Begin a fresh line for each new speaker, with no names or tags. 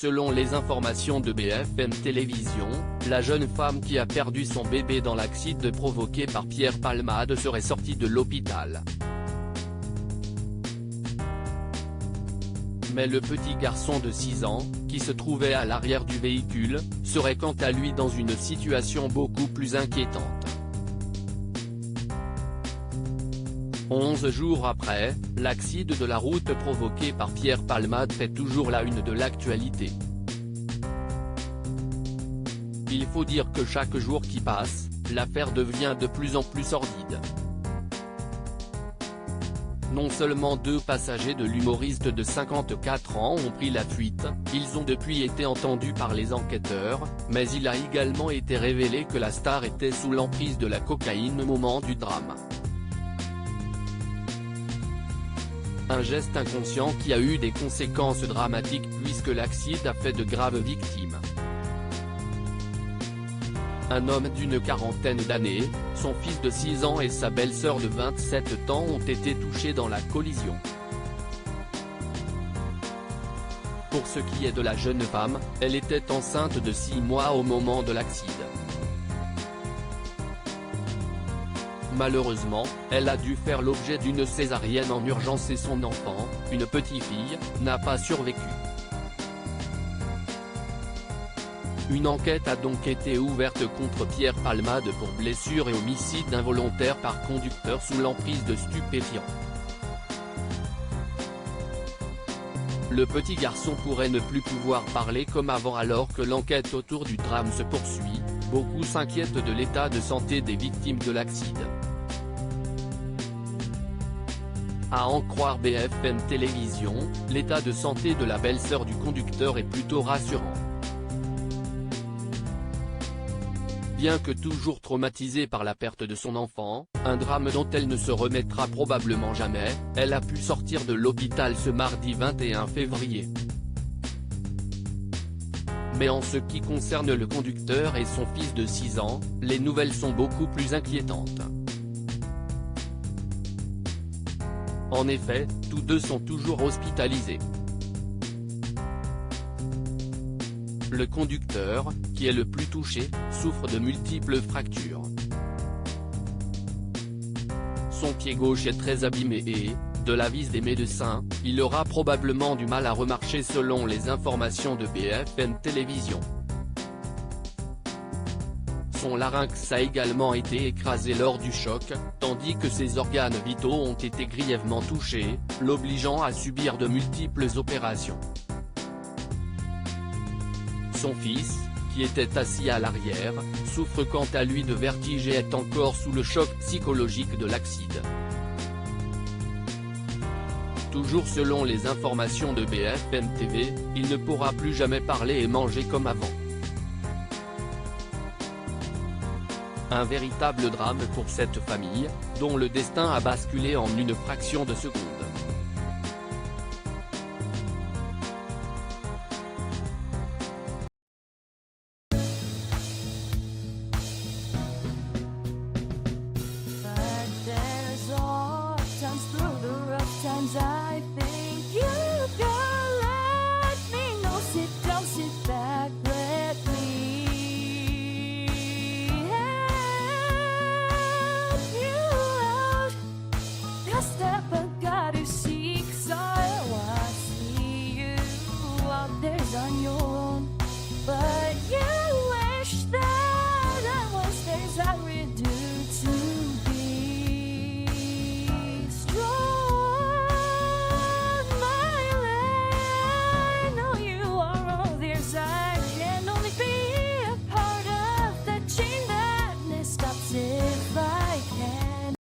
Selon les informations de BFM Télévision, la jeune femme qui a perdu son bébé dans l'accident provoqué par Pierre Palmade serait sortie de l'hôpital. Mais le petit garçon de 6 ans, qui se trouvait à l'arrière du véhicule, serait quant à lui dans une situation beaucoup plus inquiétante. 11 jours après, l'accident de la route provoqué par Pierre Palmade fait toujours la une de l'actualité. Il faut dire que chaque jour qui passe, l'affaire devient de plus en plus sordide. Non seulement 2 passagers de l'humoriste de 54 ans ont pris la fuite, ils ont depuis été entendus par les enquêteurs, mais il a également été révélé que la star était sous l'emprise de la cocaïne au moment du drame. Un geste inconscient qui a eu des conséquences dramatiques puisque l'accident a fait de graves victimes. Un homme d'une quarantaine d'années, son fils de 6 ans et sa belle-sœur de 27 ans ont été touchés dans la collision. Pour ce qui est de la jeune femme, elle était enceinte de 6 mois au moment de l'accident. Malheureusement, elle a dû faire l'objet d'une césarienne en urgence et son enfant, une petite fille, n'a pas survécu. Une enquête a donc été ouverte contre Pierre Palmade pour blessure et homicide involontaire par conducteur sous l'emprise de stupéfiants. Le petit garçon pourrait ne plus pouvoir parler comme avant alors que l'enquête autour du drame se poursuit, beaucoup s'inquiètent de l'état de santé des victimes de l'accident. À en croire BFM Télévision, l'état de santé de la belle-sœur du conducteur est plutôt rassurant. Bien que toujours traumatisée par la perte de son enfant, un drame dont elle ne se remettra probablement jamais, elle a pu sortir de l'hôpital ce mardi 21 février. Mais en ce qui concerne le conducteur et son fils de 6 ans, les nouvelles sont beaucoup plus inquiétantes. En effet, tous deux sont toujours hospitalisés. Le conducteur, qui est le plus touché, souffre de multiples fractures. Son pied gauche est très abîmé et, de l'avis des médecins, il aura probablement du mal à remarcher selon les informations de BFM Télévision. Son larynx a également été écrasé lors du choc, tandis que ses organes vitaux ont été grièvement touchés, l'obligeant à subir de multiples opérations. Son fils, qui était assis à l'arrière, souffre quant à lui de vertige et est encore sous le choc psychologique de l'accident. Toujours selon les informations de BFM TV, il ne pourra plus jamais parler et manger comme avant. Un véritable drame pour cette famille, dont le destin a basculé en une fraction de seconde.
I think you can let me know. Sit down, sit back, let me help you out. The step I gotta seek, so I see you out there's on your